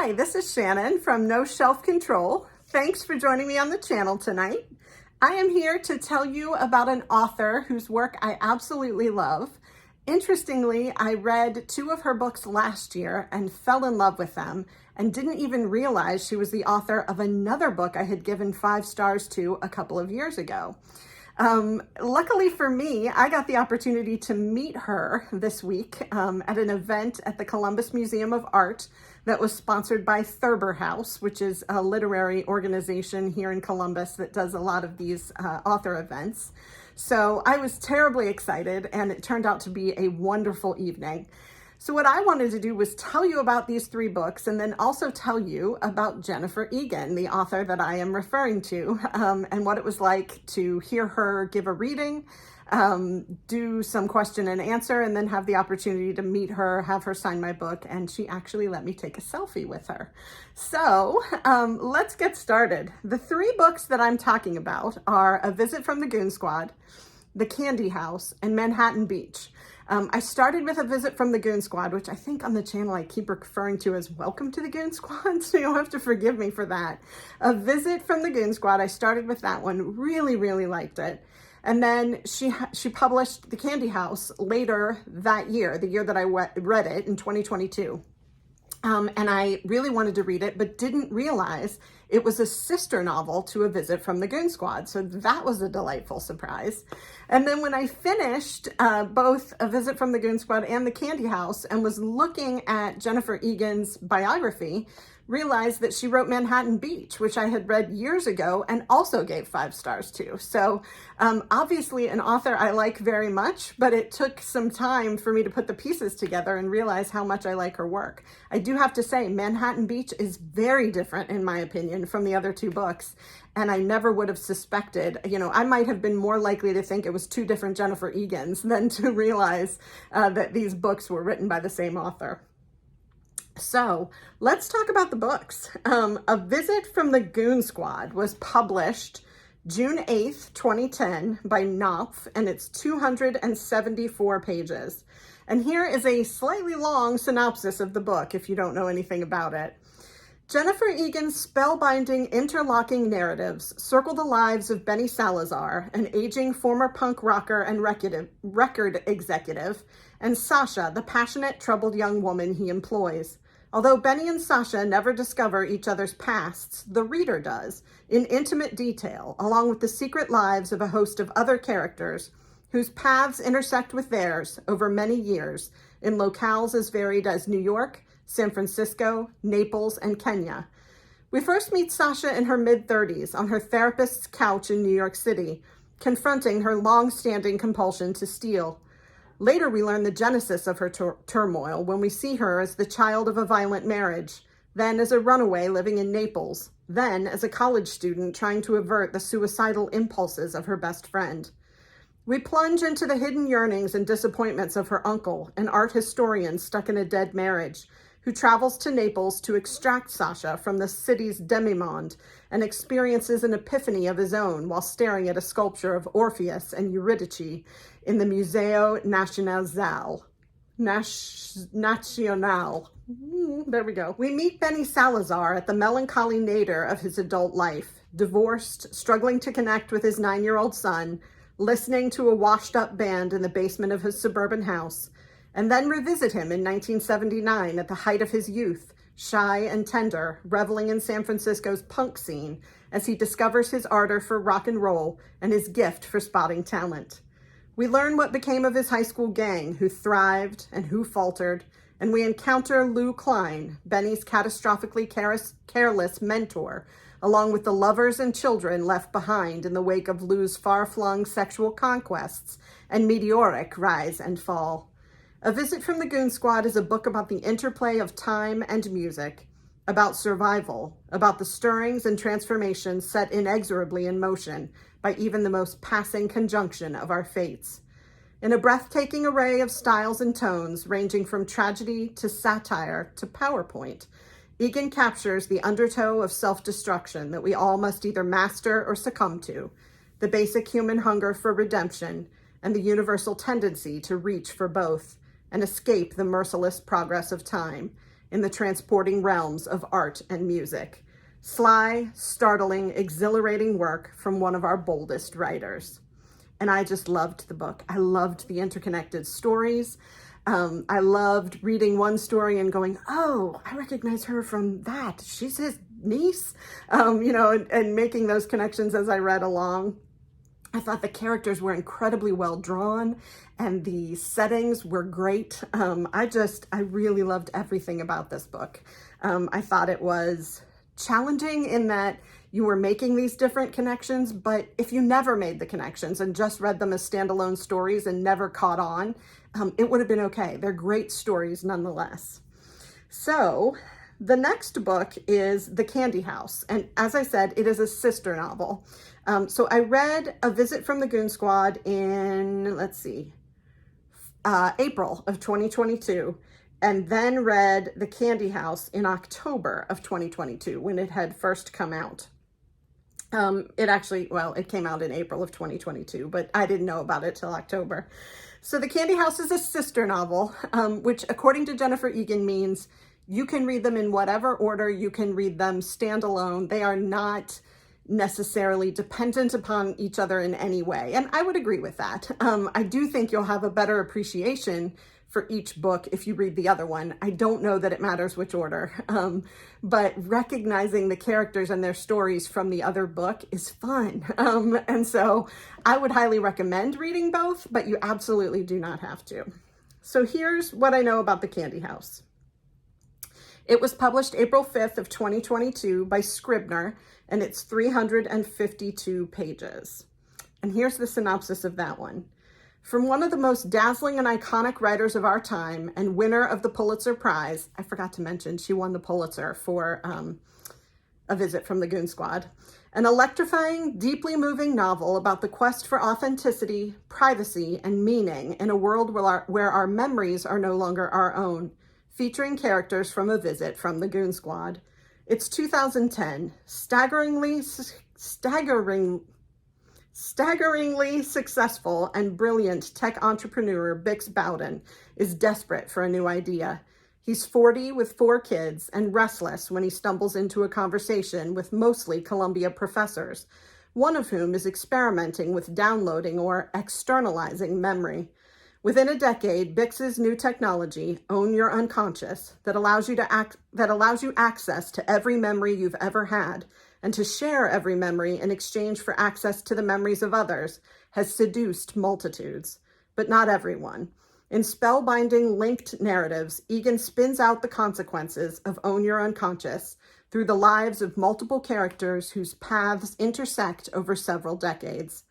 Hi, this is Shannon from No Shelf Control. Thanks for joining me on the channel tonight. I am here to tell you about an author whose work I absolutely love. Interestingly, I read 2 of her books last year and fell in love with them and didn't even realize she was the author of another book I had given 5 stars to a couple of years ago. Luckily for me, I got the opportunity to meet her this week at an event at the Columbus Museum of Art that was sponsored by Thurber House, which is a literary organization here in Columbus that does a lot of these author events. So I was terribly excited, and it turned out to be a wonderful evening. So what I wanted to do was tell you about these 3 books and then also tell you about Jennifer Egan, the author that I am referring to, and what it was like to hear her give a reading, do some question and answer, and then have the opportunity to meet her, have her sign my book, and she actually let me take a selfie with her. So let's get started. The 3 books that I'm talking about are A Visit from the Goon Squad, The Candy House, and Manhattan Beach. I started with A Visit from the Goon Squad, which I think on the channel I keep referring to as Welcome to the Goon Squad, so you'll have to forgive me for that. A Visit from the Goon Squad, I started with that one, really liked it. And then she published The Candy House later that year, the year that I read it in 2022. And I really wanted to read it, but didn't realize it was a sister novel to A Visit from the Goon Squad. So that was a delightful surprise. And then when I finished both A Visit from the Goon Squad and The Candy House and was looking at Jennifer Egan's biography, realized that she wrote Manhattan Beach, which I had read years ago and also gave 5 stars to. So obviously an author I like very much, but it took some time for me to put the pieces together and realize how much I like her work. I do have to say Manhattan Beach is very different, in my opinion, from the other 2 books. And I never would have suspected, I might have been more likely to think it was 2 different Jennifer Egans than to realize that these books were written by the same author. So let's talk about the books. A Visit from the Goon Squad was published June 8th, 2010 by Knopf, and it's 274 pages. And here is a slightly long synopsis of the book if you don't know anything about it. Jennifer Egan's spellbinding, interlocking narratives circle the lives of Benny Salazar, an aging former punk rocker and record executive, and Sasha, the passionate, troubled young woman he employs. Although Benny and Sasha never discover each other's pasts, the reader does, in intimate detail, along with the secret lives of a host of other characters whose paths intersect with theirs over many years in locales as varied as New York, San Francisco, Naples, and Kenya. We first meet Sasha in her mid-30s on her therapist's couch in New York City, confronting her long-standing compulsion to steal. Later, we learn the genesis of her turmoil when we see her as the child of a violent marriage, then as a runaway living in Naples, then as a college student trying to avert the suicidal impulses of her best friend. We plunge into the hidden yearnings and disappointments of her uncle, an art historian stuck in a dead marriage, who travels to Naples to extract Sasha from the city's demimonde and experiences an epiphany of his own while staring at a sculpture of Orpheus and Eurydice in the Museo Nacional. There we go. We meet Benny Salazar at the melancholy nadir of his adult life, divorced, struggling to connect with his 9-year-old son, listening to a washed-up band in the basement of his suburban house, and then revisit him in 1979 at the height of his youth, shy and tender, reveling in San Francisco's punk scene as he discovers his ardor for rock and roll and his gift for spotting talent. We learn what became of his high school gang, who thrived and who faltered, and we encounter Lou Klein, Benny's catastrophically careless mentor, along with the lovers and children left behind in the wake of Lou's far-flung sexual conquests and meteoric rise and fall. A Visit from the Goon Squad is a book about the interplay of time and music, about survival, about the stirrings and transformations set inexorably in motion by even the most passing conjunction of our fates. In a breathtaking array of styles and tones, ranging from tragedy to satire to PowerPoint, Egan captures the undertow of self-destruction that we all must either master or succumb to, the basic human hunger for redemption, and the universal tendency to reach for both and escape the merciless progress of time, in the transporting realms of art and music. Sly, startling, exhilarating work from one of our boldest writers. And I just loved the book. I loved the interconnected stories. I loved reading one story and going, oh, I recognize her from that. She's his niece, and making those connections as I read along. I thought the characters were incredibly well drawn and the settings were great. I really loved everything about this book. I thought it was challenging in that you were making these different connections, but if you never made the connections and just read them as standalone stories and never caught on, it would have been okay. They're great stories nonetheless. So the next book is The Candy House. And as I said, it is a sister novel. So I read A Visit from the Goon Squad in, April of 2022. And then read The Candy House in October of 2022 when it had first come out. It came out in April of 2022, but I didn't know about it till October. So The Candy House is a sister novel, which according to Jennifer Egan means you can read them in whatever order, you can read them standalone. They are not necessarily dependent upon each other in any way. And I would agree with that. I do think you'll have a better appreciation for each book if you read the other one. I don't know that it matters which order, but recognizing the characters and their stories from the other book is fun. And so I would highly recommend reading both, but you absolutely do not have to. So here's what I know about The Candy House. It was published April 5th of 2022 by Scribner, and it's 352 pages. And here's the synopsis of that one. From one of the most dazzling and iconic writers of our time and winner of the Pulitzer Prize, I forgot to mention she won the Pulitzer for A Visit from the Goon Squad, an electrifying, deeply moving novel about the quest for authenticity, privacy, and meaning in a world where our memories are no longer our own, featuring characters from A Visit from the Goon Squad. It's 2010, staggeringly successful and brilliant tech entrepreneur Bix Bowden is desperate for a new idea. He's 40 with 4 kids and restless when he stumbles into a conversation with mostly Columbia professors, one of whom is experimenting with downloading or externalizing memory. Within a decade, Bix's new technology, Own Your Unconscious, that allows you access to every memory you've ever had and to share every memory in exchange for access to the memories of others, has seduced multitudes, but not everyone. In spellbinding linked narratives, Egan spins out the consequences of Own Your Unconscious through the lives of multiple characters whose paths intersect over several decades.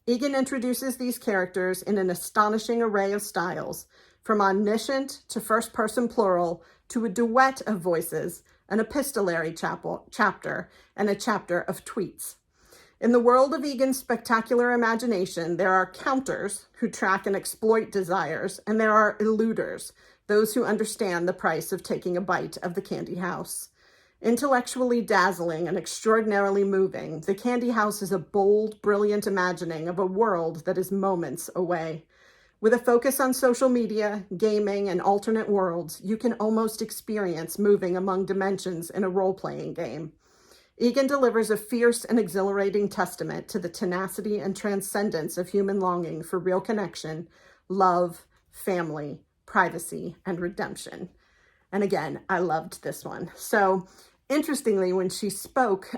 Egan introduces these characters in an astonishing array of styles, from omniscient to first-person plural to a duet of voices, an epistolary chapter, and a chapter of tweets. In the world of Egan's spectacular imagination, there are counters who track and exploit desires, and there are eluders, those who understand the price of taking a bite of the candy house. Intellectually dazzling and extraordinarily moving, The Candy House is a bold, brilliant imagining of a world that is moments away. With a focus on social media, gaming, and alternate worlds, you can almost experience moving among dimensions in a role-playing game. Egan delivers a fierce and exhilarating testament to the tenacity and transcendence of human longing for real connection, love, family, privacy, and redemption. And again, I loved this one. So interestingly, when she spoke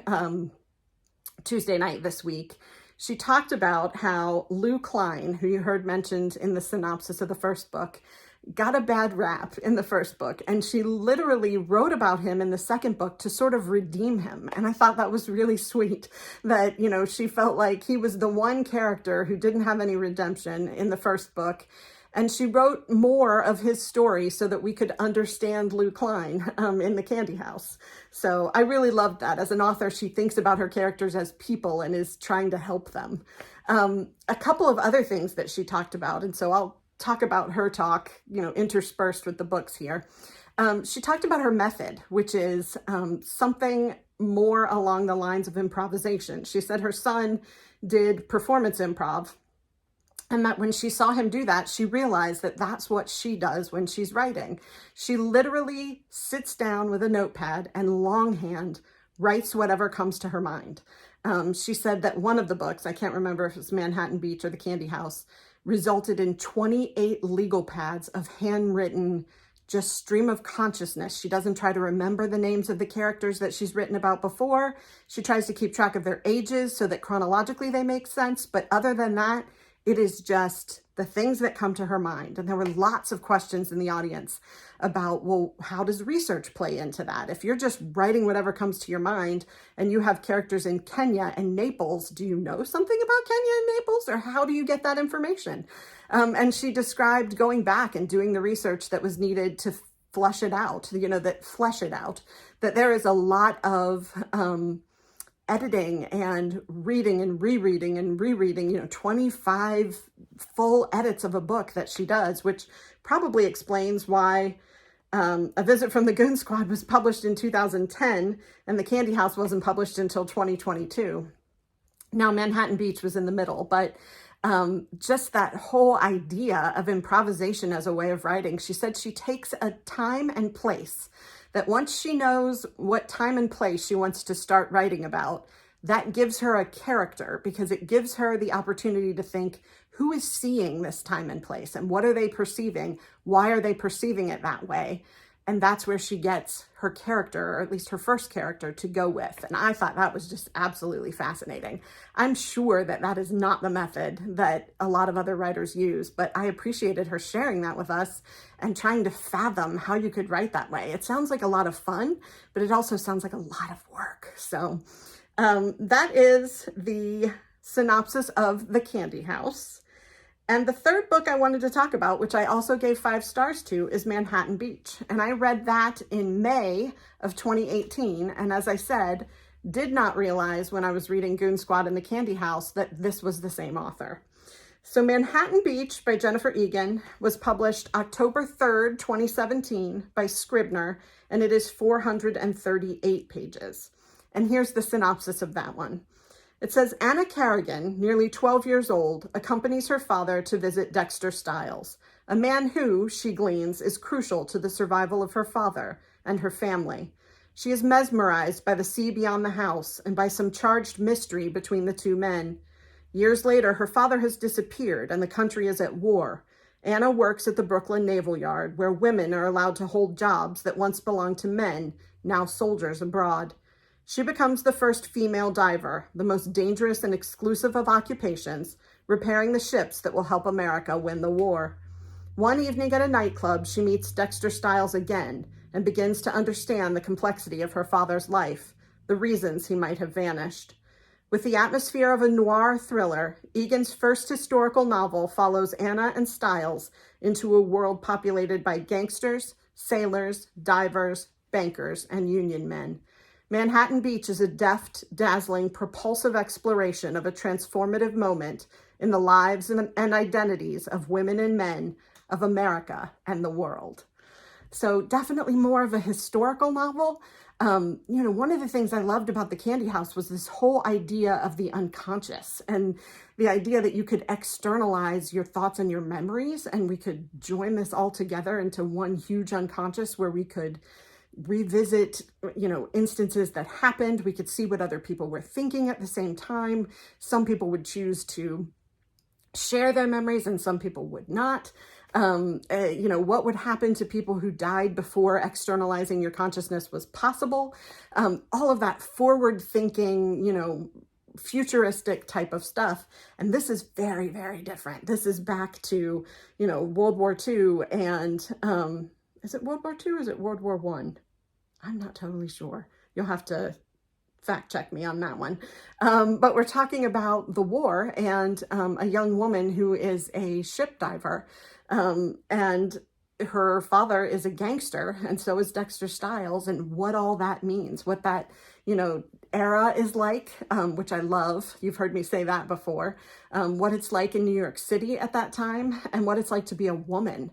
Tuesday night this week, she talked about how Lou Klein, who you heard mentioned in the synopsis of the first book, got a bad rap in the first book. And she literally wrote about him in the second book to sort of redeem him. And I thought that was really sweet that, she felt like he was the one character who didn't have any redemption in the first book. And she wrote more of his story so that we could understand Lou Klein in The Candy House. So I really loved that. As an author, she thinks about her characters as people and is trying to help them. A couple of other things that she talked about, and so I'll talk about her talk, interspersed with the books here. She talked about her method, which is something more along the lines of improvisation. She said her son did performance improv, And that when she saw him do that, she realized that that's what she does when she's writing. She literally sits down with a notepad and longhand writes whatever comes to her mind. She said that one of the books, I can't remember if it's Manhattan Beach or The Candy House, resulted in 28 legal pads of handwritten just stream of consciousness. She doesn't try to remember the names of the characters that she's written about before. She tries to keep track of their ages so that chronologically they make sense. But other than that, it is just the things that come to her mind. And there were lots of questions in the audience about, well, how does research play into that? If you're just writing whatever comes to your mind and you have characters in Kenya and Naples, do you know something about Kenya and Naples, or how do you get that information? And she described going back and doing the research that was needed to flesh it out, that there is a lot of editing and reading and rereading, 25 full edits of a book that she does, which probably explains why A Visit from the Goon Squad was published in 2010 and The Candy House wasn't published until 2022. Now, Manhattan Beach was in the middle, but just that whole idea of improvisation as a way of writing, she said she takes a time and place, that once she knows what time and place she wants to start writing about, that gives her a character, because it gives her the opportunity to think, who is seeing this time and place and what are they perceiving? Why are they perceiving it that way? And that's where she gets her character, or at least her first character, to go with. And I thought that was just absolutely fascinating. I'm sure that that is not the method that a lot of other writers use, but I appreciated her sharing that with us and trying to fathom how you could write that way. It sounds like a lot of fun, but it also sounds like a lot of work. So that is the synopsis of The Candy House. And the third book I wanted to talk about, which I also gave 5 stars to, is Manhattan Beach. And I read that in May of 2018. And as I said, did not realize when I was reading Goon Squad and The Candy House that this was the same author. So Manhattan Beach by Jennifer Egan was published October 3rd, 2017 by Scribner, and it is 438 pages. And here's the synopsis of that one. It says, Anna Carrigan, nearly 12 years old, accompanies her father to visit Dexter Stiles, a man who, she gleans, is crucial to the survival of her father and her family. She is mesmerized by the sea beyond the house and by some charged mystery between the two men. Years later, her father has disappeared and the country is at war. Anna works at the Brooklyn Naval Yard, where women are allowed to hold jobs that once belonged to men, now soldiers abroad. She becomes the first female diver, the most dangerous and exclusive of occupations, repairing the ships that will help America win the war. One evening at a nightclub, she meets Dexter Stiles again and begins to understand the complexity of her father's life, the reasons he might have vanished. With the atmosphere of a noir thriller, Egan's first historical novel follows Anna and Stiles into a world populated by gangsters, sailors, divers, bankers, and union men. Manhattan Beach is a deft, dazzling, propulsive exploration of a transformative moment in the lives and identities of women and men of America and the world. So definitely more of a historical novel. One of the things I loved about The Candy House was this whole idea of the unconscious and the idea that you could externalize your thoughts and your memories, and we could join this all together into one huge unconscious where we could revisit, instances that happened. We could see what other people were thinking at the same time. Some people would choose to share their memories and some people would not. What would happen to people who died before externalizing your consciousness was possible. All of that forward thinking, futuristic type of stuff. And this is very, very different. This is back to, World War II and, is it World War II or is it World War I? I'm not totally sure. You'll have to fact check me on that one. But we're talking about the war and a young woman who is a ship diver. And her father is a gangster, and so is Dexter Stiles, and what all that means, what that, era is like, which I love. You've heard me say that before. What it's like in New York City at that time, and what it's like to be a woman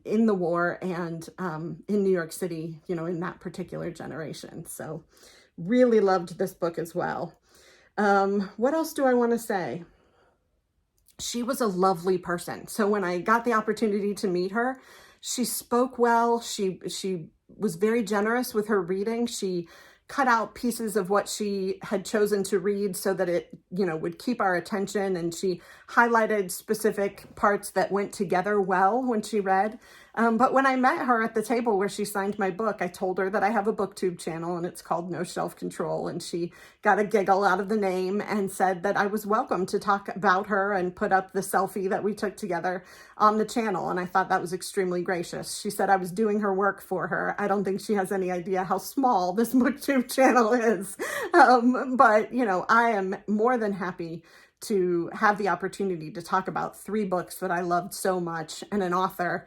in the war and in New York City, in that particular generation. So really loved this book as well. What else do I want to say? she was a lovely person. So when I got the opportunity to meet her, she spoke well. She was very generous with her reading. She cut out pieces of what she had chosen to read so that it, would keep our attention. And she highlighted specific parts that went together well when she read. But when I met her at the table where she signed my book, I told her that I have a booktube channel and it's called No Shelf Control. And she got a giggle out of the name and said that I was welcome to talk about her and put up the selfie that we took together on the channel. And I thought that was extremely gracious. She said I was doing her work for her. I don't think she has any idea how small this booktube channel is. But, I am more than happy to have the opportunity to talk about 3 books that I loved so much and an author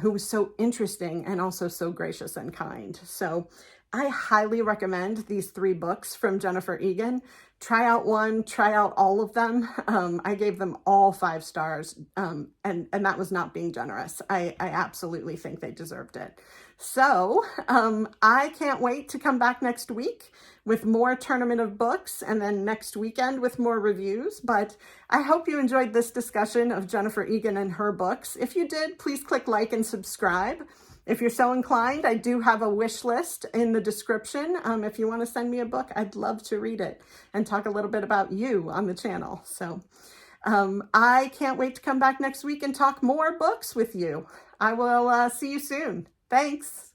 who was so interesting and also so gracious and kind. So I highly recommend these 3 books from Jennifer Egan. Try out one, try out all of them. I gave them all 5 stars, and that was not being generous. I absolutely think they deserved it. So I can't wait to come back next week with more Tournament of Books, and then next weekend with more reviews. But I hope you enjoyed this discussion of Jennifer Egan and her books. If you did, please click like and subscribe. If you're so inclined, I do have a wish list in the description. If you want to send me a book, I'd love to read it and talk a little bit about you on the channel. So I can't wait to come back next week and talk more books with you. I will see you soon. Thanks.